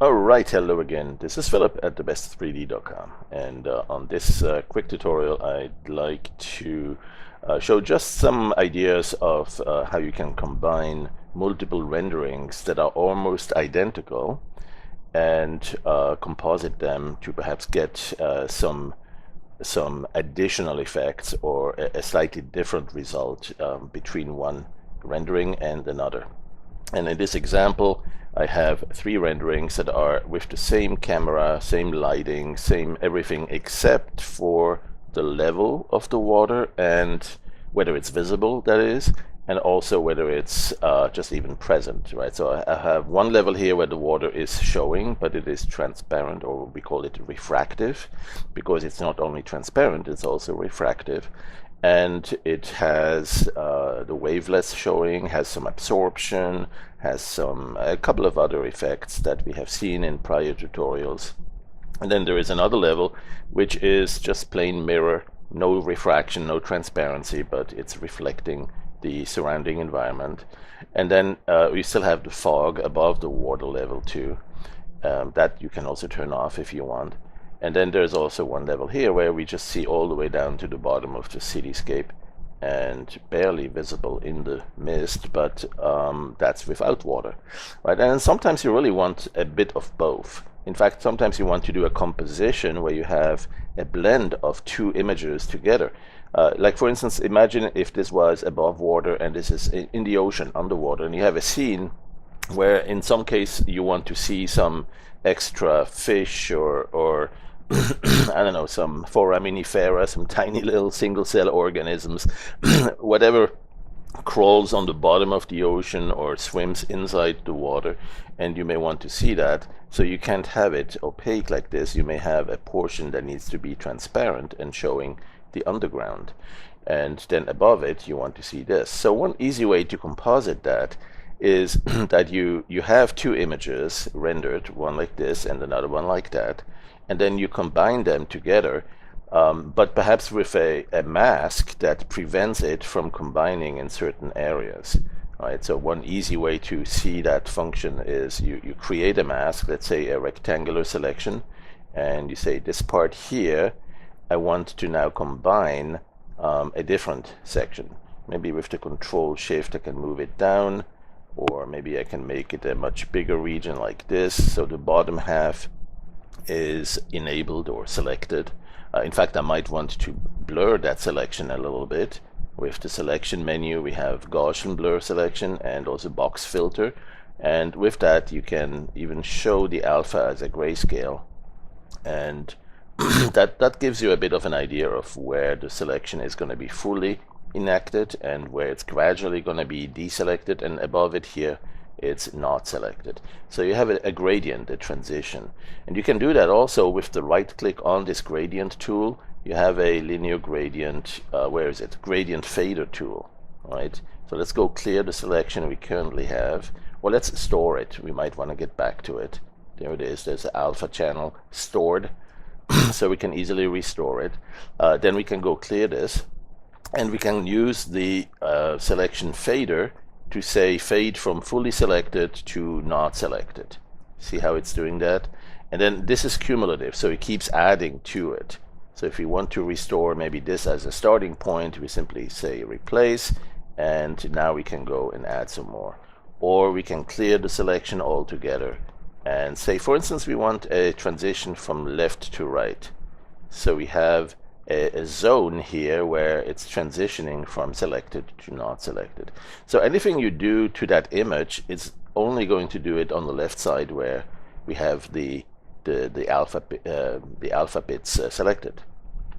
All right, hello again. This is Philip at thebest3d.com, and on this quick tutorial, I'd like to show just some ideas of how you can combine multiple renderings that are almost identical and composite them to perhaps get some additional effects or a slightly different result between one rendering and another. And in this example, I have three renderings that are with the same camera, same lighting, same everything except for the level of the water and whether it's visible, that is, and also whether it's just even present, right? So I have one level here where the water is showing, but it is transparent, or we call it refractive, because it's not only transparent, it's also refractive. And it has the wavelets showing, has some absorption, has a couple of other effects that we have seen in prior tutorials. And then there is another level which is just plain mirror, no refraction, no transparency, but it's reflecting the surrounding environment. And then we still have the fog above the water level too. That you can also turn off if you want. And then there's also one level here where we just see all the way down to the bottom of the cityscape and barely visible in the mist, but that's without water, right? And sometimes you really want a bit of both. In fact, sometimes you want to do a composition where you have a blend of two images together. Like for instance, imagine if this was above water and this is in the ocean underwater, and you have a scene where in some case you want to see some extra fish or I don't know, some foraminifera, some tiny little single cell organisms, whatever crawls on the bottom of the ocean or swims inside the water, and you may want to see that. So you can't have it opaque like this. You may have a portion that needs to be transparent and showing the underground, and then above it you want to see this. So one easy way to composite that is that you have two images rendered, one like this and another one like that, and then you combine them together, but perhaps with a mask that prevents it from combining in certain areas. Right? So one easy way to see that function is you create a mask, let's say a rectangular selection, and you say this part here I want to now combine a different section. Maybe with the Control Shift I can move it down, or maybe I can make it a much bigger region like this, so the bottom half is enabled or selected. In fact, I might want to blur that selection a little bit. With the selection menu we have Gaussian blur selection and also box filter, and with that you can even show the alpha as a grayscale, and that gives you a bit of an idea of where the selection is going to be fully enacted and where it's gradually going to be deselected, and above it here it's not selected. So you have a gradient, a transition, and you can do that also with the right click on this gradient tool. You have a linear gradient, where is it, gradient fader tool, right? So let's go clear the selection we currently have. Well, let's store it. We might want to get back to it. There it is. There's the alpha channel stored so we can easily restore it. Then we can go clear this, and we can use the selection fader to say fade from fully selected to not selected. See how it's doing that? And then this is cumulative, so it keeps adding to it. So if we want to restore maybe this as a starting point, we simply say replace, and now we can go and add some more. Or we can clear the selection altogether and say, for instance, we want a transition from left to right. So we have a zone here where it's transitioning from selected to not selected. So anything you do to that image, it's only going to do it on the left side where we have the alpha bits selected.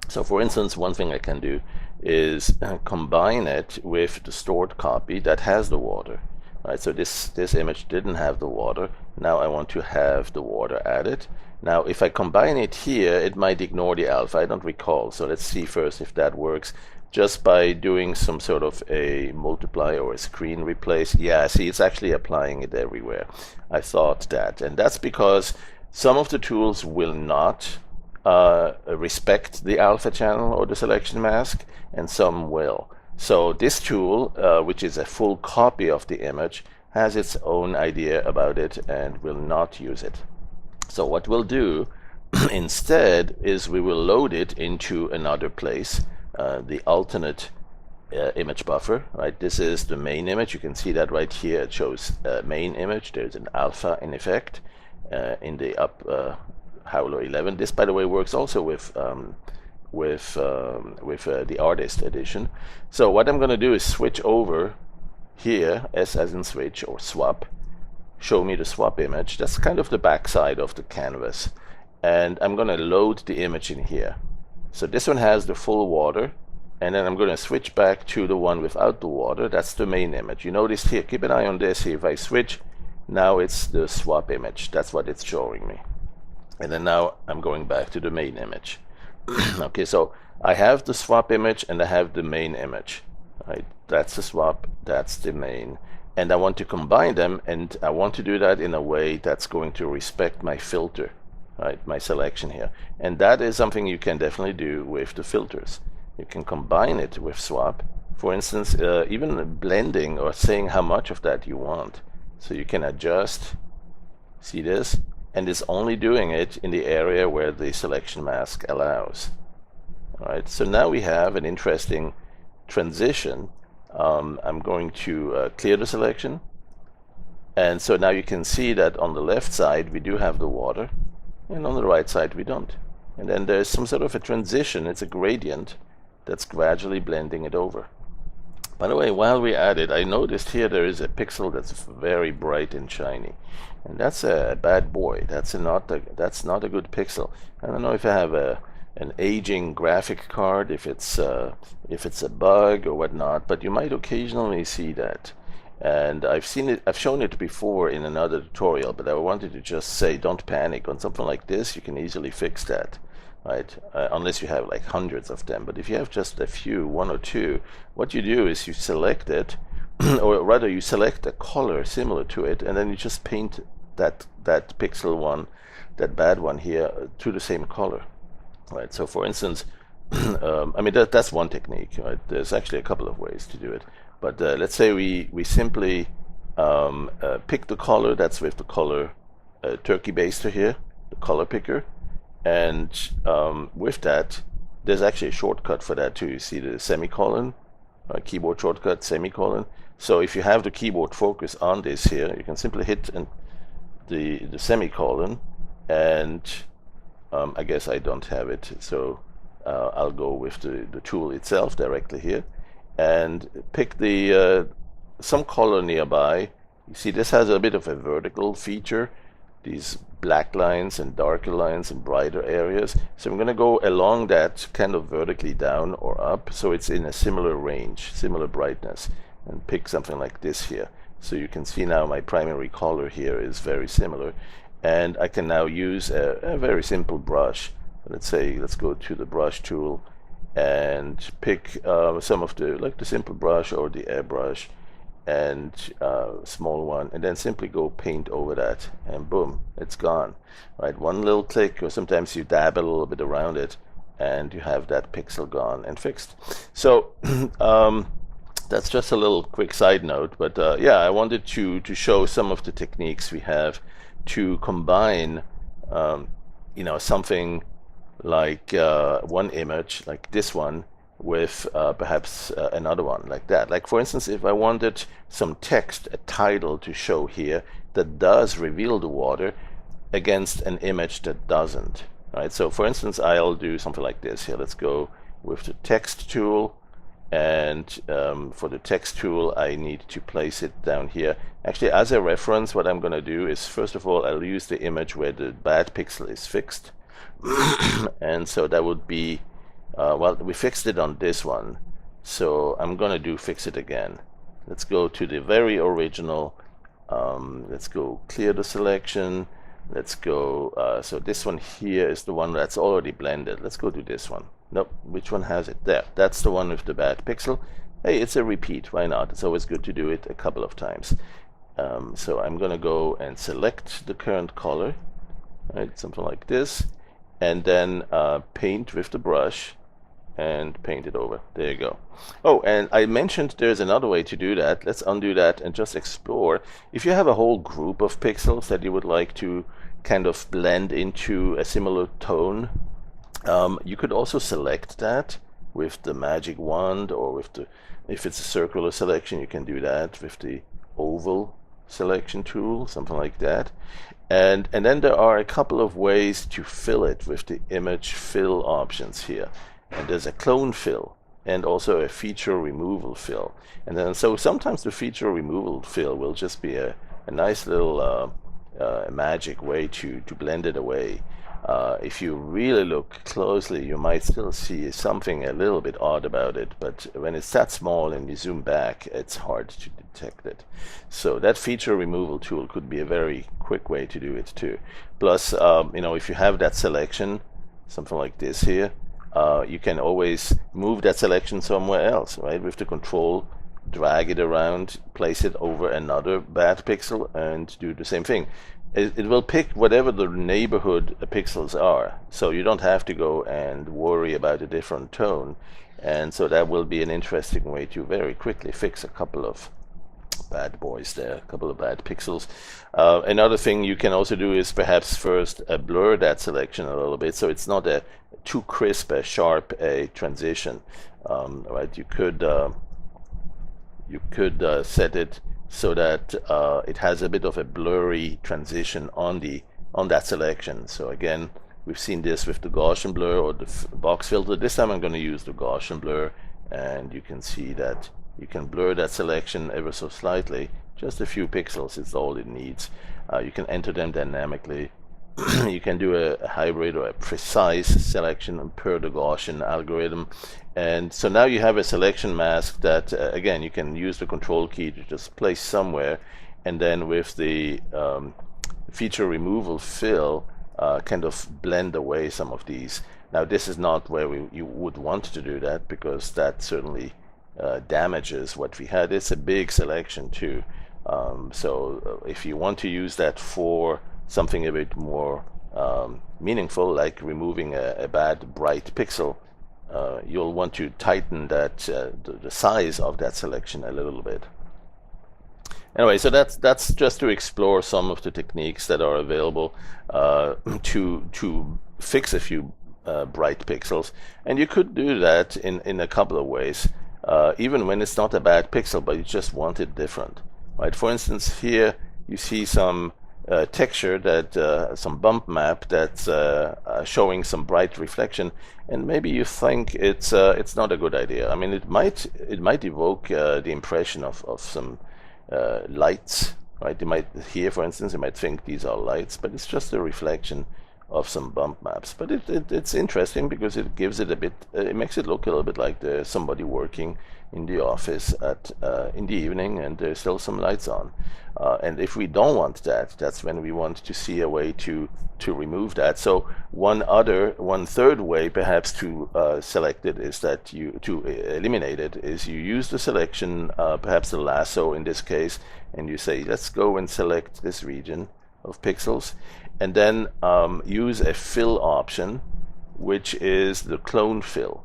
So for instance, one thing I can do is combine it with the stored copy that has the water. Right, so this image didn't have the water. Now I want to have the water added. Now if I combine it here, it might ignore the alpha. I don't recall. So let's see first if that works. Just by doing some sort of a multiply or a screen replace. Yeah, see, it's actually applying it everywhere. I thought that. And that's because some of the tools will not respect the alpha channel or the selection mask, and some will. So this tool, which is a full copy of the image, has its own idea about it and will not use it. So what we'll do instead is we will load it into another place, the alternate image buffer, right? This is the main image. You can see that right here. It shows main image. There's an alpha in effect in the Howler 11. This, by the way, works also with the artist edition. So what I'm going to do is switch over here, S as in switch or swap. Show me the swap image. That's kind of the backside of the canvas. And I'm going to load the image in here. So this one has the full water. And then I'm going to switch back to the one without the water. That's the main image. You notice here, keep an eye on this here. If I switch, now it's the swap image. That's what it's showing me. And then now I'm going back to the main image. Okay, so I have the swap image and I have the main image. Right? That's the swap, that's the main. And I want to combine them, and I want to do that in a way that's going to respect my filter, right? My selection here. And that is something you can definitely do with the filters. You can combine it with swap. For instance, even blending or saying how much of that you want. So you can adjust, see this? And it's only doing it in the area where the selection mask allows. All right, so now we have an interesting transition. I'm going to clear the selection. And so now you can see that on the left side we do have the water, and on the right side we don't. And then there's some sort of a transition. It's a gradient that's gradually blending it over. By the way, while we're at it, I noticed here there is a pixel that's very bright and shiny, and that's a bad boy. That's not a good pixel. I don't know if I have an aging graphic card, if it's a bug or whatnot, but you might occasionally see that. And I've shown it before in another tutorial, but I wanted to just say, don't panic on something like this. You can easily fix that. Right? Unless you have like hundreds of them. But if you have just a few, one or two, what you do is you select it, or rather you select a color similar to it, and then you just paint that pixel one, that bad one here, to the same color. Right? So for instance, I mean that's one technique. Right? There's actually a couple of ways to do it. But let's say we simply pick the color that's with the color turkey baster here, the color picker. And with that, there's actually a shortcut for that too. You see the semicolon, keyboard shortcut, semicolon. So if you have the keyboard focus on this here, you can simply hit the semicolon, and I guess I don't have it, so I'll go with the tool itself directly here, and pick the some color nearby. You see this has a bit of a vertical feature, these black lines and darker lines and brighter areas. So I'm going to go along that kind of vertically down or up, so it's in a similar range, similar brightness, and pick something like this here. So you can see now my primary color here is very similar, and I can now use a very simple brush. Let's go to the brush tool and pick some of the simple brush or the airbrush, and small one, and then simply go paint over that, and boom, it's gone. Right, one little click, or sometimes you dab a little bit around it, and you have that pixel gone and fixed. So that's just a little quick side note, but yeah, I wanted to show some of the techniques we have to combine something like one image like this one with perhaps another one like that. Like for instance, if I wanted some text, a title to show here that does reveal the water against an image that doesn't. Right? So for instance, I'll do something like this here. Let's go with the text tool, and for the text tool I need to place it down here. Actually, as a reference, what I'm going to do is, first of all, I'll use the image where the bad pixel is fixed. And so that would be well, we fixed it on this one, so I'm gonna fix it again. Let's go to the very original. Let's go clear the selection. Let's go, so this one here is the one that's already blended. Let's go to this one. Nope, which one has it? There, that's the one with the bad pixel. Hey, it's a repeat, why not? It's always good to do it a couple of times. So I'm gonna go and select the current color, right, something like this, and then paint with the brush, and paint it over. There you go. Oh, and I mentioned there's another way to do that. Let's undo that and just explore. If you have a whole group of pixels that you would like to kind of blend into a similar tone. You could also select that with the magic wand, or with the, if it's a circular selection, you can do that with the oval selection tool, something like that. And then there are a couple of ways to fill it with the image fill options here. And there's a clone fill and also a feature removal fill. And then so sometimes the feature removal fill will just be a nice little magic way to blend it away. If you really look closely, you might still see something a little bit odd about it, but when it's that small and you zoom back, it's hard to detect it. So that feature removal tool could be a very quick way to do it too. Plus, you know, if you have that selection, something like this here, you can always move that selection somewhere else, right? With the control, drag it around, place it over another bad pixel, and do the same thing. It will pick whatever the neighborhood pixels are, so you don't have to go and worry about a different tone. And so that will be an interesting way to very quickly fix a couple of bad boys there, a couple of bad pixels. Another thing you can also do is perhaps first blur that selection a little bit, so it's not a too crisp, a sharp a transition. Right? You could set it so that it has a bit of a blurry transition on that selection. So again, we've seen this with the Gaussian blur or the box filter. This time I'm going to use the Gaussian blur, and you can see that you can blur that selection ever so slightly, just a few pixels is all it needs. You can enter them dynamically. You can do a hybrid or a precise selection per the Gaussian algorithm. And so now you have a selection mask that, again, you can use the control key to just place somewhere, and then with the feature removal fill, kind of blend away some of these. Now this is not where you would want to do that, because that certainly damages what we had. It's a big selection too. So if you want to use that for something a bit more meaningful, like removing a bad bright pixel, you'll want to tighten that the size of that selection a little bit. Anyway, so that's just to explore some of the techniques that are available to fix a few bright pixels, and you could do that in a couple of ways, even when it's not a bad pixel, but you just want it different. Right? For instance, here you see some texture, that some bump map that's showing some bright reflection, and maybe you think it's not a good idea. I mean, it might evoke the impression of some lights, right? You might, here for instance, you might think these are lights, but it's just a reflection of some bump maps. But it's interesting because it gives it a bit, it makes it look a little bit like there's somebody working in the office at in the evening, and there's still some lights on. And if we don't want that, that's when we want to see a way to remove that. So one third way perhaps to select it is that to eliminate it is you use the selection, perhaps the lasso in this case, and you say, let's go and select this region of pixels, and then use a fill option, which is the clone fill.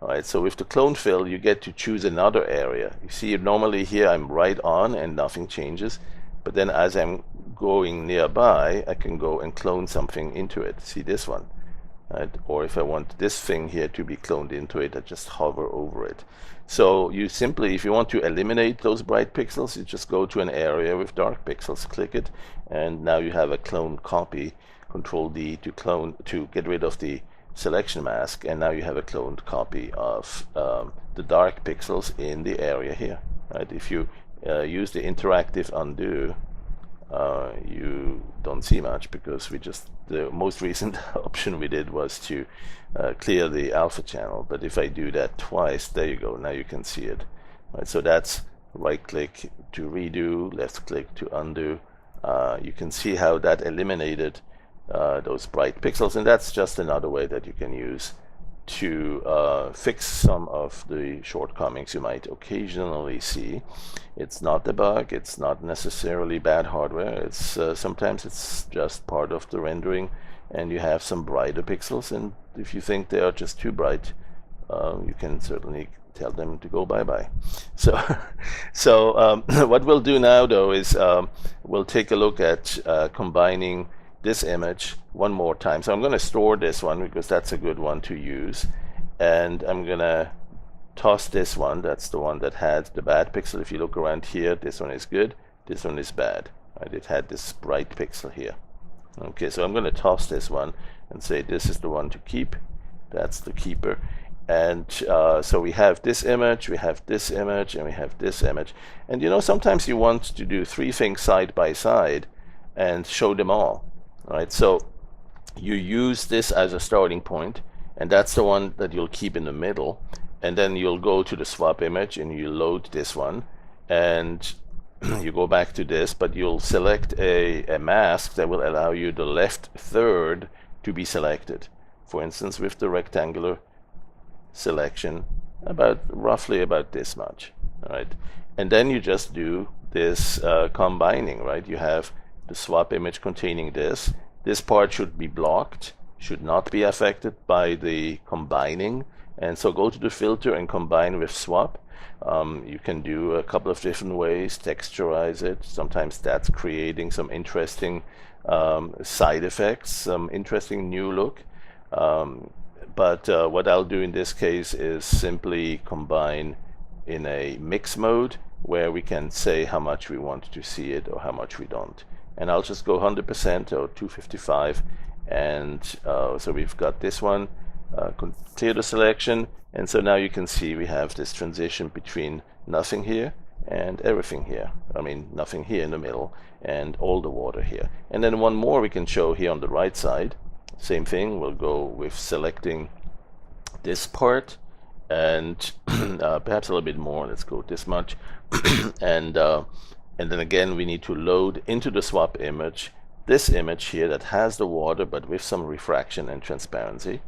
All right, so with the clone fill, you get to choose another area. You see, normally here I'm right on and nothing changes, but then as I'm going nearby, I can go and clone something into it. See this one, right? Or if I want this thing here to be cloned into it, I just hover over it. So you simply, if you want to eliminate those bright pixels, you just go to an area with dark pixels, click it, and now you have a cloned copy. Control D to clone, to get rid of the selection mask, and now you have a cloned copy of the dark pixels in the area here. Right? If you use the interactive undo, you don't see much, because the most recent option we did was to clear the alpha channel. But if I do that twice, there you go, now you can see it. Right? So that's right click to redo, left click to undo. You can see how that eliminated those bright pixels, and that's just another way that you can use to fix some of the shortcomings you might occasionally see. It's not a bug, it's not necessarily bad hardware, it's sometimes it's just part of the rendering, and you have some brighter pixels, and if you think they are just too bright, you can certainly tell them to go bye-bye. So what we'll do now, though, is we'll take a look at combining this image one more time. So I'm going to store this one because that's a good one to use, and I'm going to toss this one. That's the one that had the bad pixel. If you look around here, this one is good, this one is bad. Right? It had this bright pixel here. Okay, so I'm going to toss this one and say this is the one to keep. That's the keeper. And so we have this image, we have this image, and we have this image. And you know, sometimes you want to do 3 things side by side and show them all. Right? So you use this as a starting point, and that's the one that you'll keep in the middle. And then you'll go to the swap image and you load this one, and you go back to this, but you'll select a mask that will allow you the left third to be selected. For instance, with the rectangular selection, roughly about this much. All right, and then you just do this combining. Right, you have the swap image containing this. This part should be blocked, should not be affected by the combining. And so go to the filter and combine with swap. You can do a couple of different ways, texturize it. Sometimes that's creating some interesting side effects, some interesting new look. But what I'll do in this case is simply combine in a mix mode where we can say how much we want to see it or how much we don't. And I'll just go 100% or 255. And so we've got this one. Clear the selection, and so now you can see we have this transition between nothing here and everything here. I mean, nothing here in the middle and all the water here. And then one more we can show here on the right side. Same thing, we'll go with selecting this part and perhaps a little bit more. Let's go this much. And then again we need to load into the swap image this image here that has the water but with some refraction and transparency,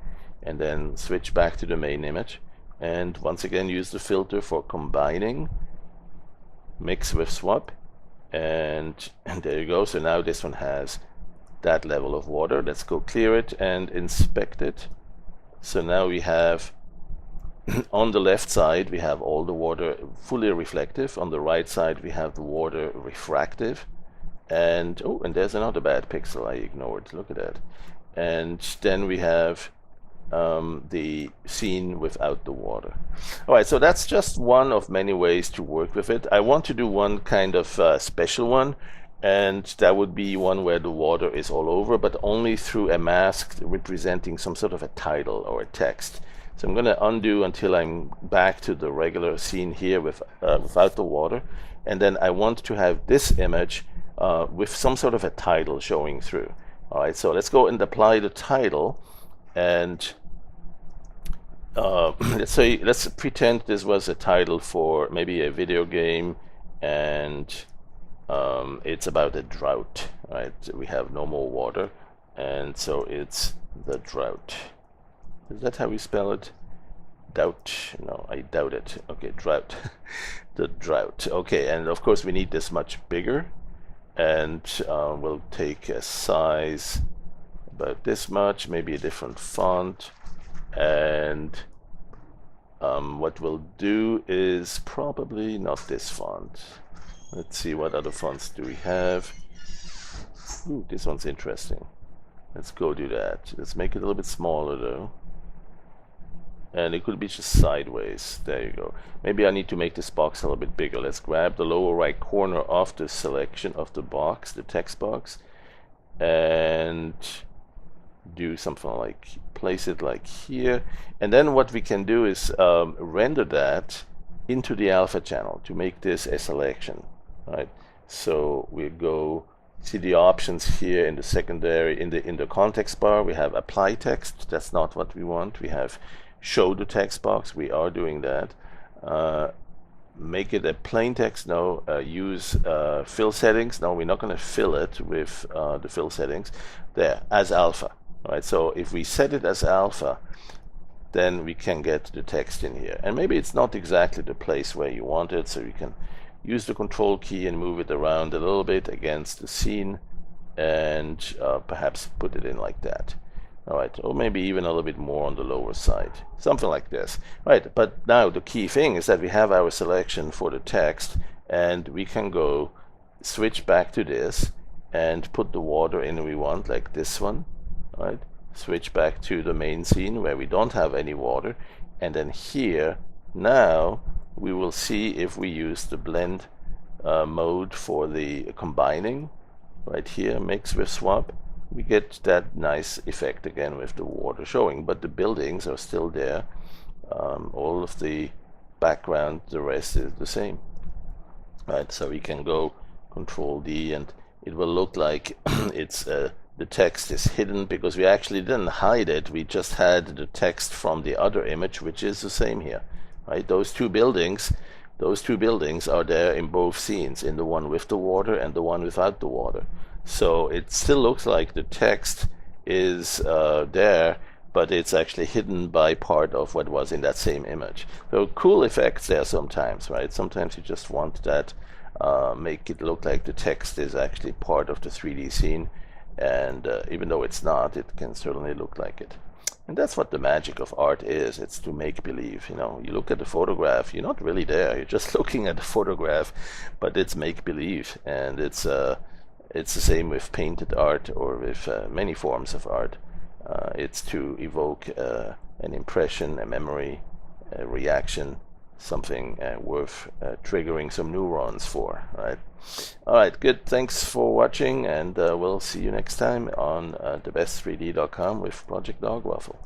and then switch back to the main image, and once again use the filter for combining, mix with swap, and there you go. So now this one has that level of water. Let's go clear it and inspect it. So now we have on the left side we have all the water fully reflective, on the right side we have the water refractive, and oh, and there's another bad pixel I ignored, look at that. And then we have the scene without the water. All right, so that's just one of many ways to work with it. I want to do one kind of special one, and that would be one where the water is all over, but only through a mask representing some sort of a title or a text. So I'm going to undo until I'm back to the regular scene here without the water, and then I want to have this image with some sort of a title showing through. All right, so let's go and apply the title, and let's pretend this was a title for maybe a video game, and it's about a drought. Right, we have no more water, and so it's the drought. Is that how we spell it? Doubt? No, I doubt it. Okay, drought. The drought. Okay, and of course we need this much bigger, and we'll take a size about this much, maybe a different font, and what we'll do is probably not this font. Let's see, what other fonts do we have. Ooh, this one's interesting. Let's go do that. Let's make it a little bit smaller though. And it could be just sideways. There you go. Maybe I need to make this box a little bit bigger. Let's grab the lower right corner of the selection of the box, the text box, and do something like place it like here. And then what we can do is render that into the alpha channel to make this a selection. Right? So we go see the options here in the secondary, in the context bar. We have apply text. That's not what we want. We have show the text box. We are doing that. Make it a plain text. No. Use fill settings. No, we're not going to fill it with the fill settings. There, as alpha. Right. So if we set it as alpha, then we can get the text in here. And maybe it's not exactly the place where you want it, so you can use the control key and move it around a little bit against the scene, and perhaps put it in like that. All right, or maybe even a little bit more on the lower side, something like this. Right, but now the key thing is that we have our selection for the text, and we can go switch back to this, and put the water in we want, like this one, right? Switch back to the main scene where we don't have any water, and then here now we will see if we use the blend mode for the combining right here, mix with swap, we get that nice effect again with the water showing, but the buildings are still there. All of the background, the rest is the same, right? So we can go Control D and it will look like it's the text is hidden because we actually didn't hide it. We just had the text from the other image, which is the same here, right? Those two buildings are there in both scenes, in the one with the water and the one without the water. So it still looks like the text is there, but it's actually hidden by part of what was in that same image. So cool effects there sometimes, right? Sometimes you just want that, make it look like the text is actually part of the 3D scene, and even though it's not, it can certainly look like it. And that's what the magic of art is. It's to make believe. You know, you look at the photograph, you're not really there. You're just looking at the photograph, but it's make believe. And it's the same with painted art or with many forms of art. It's to evoke an impression, a memory, a reaction, something worth triggering some neurons for, right? All right, good. Thanks for watching, and we'll see you next time on thebest3d.com with Project Dog Waffle.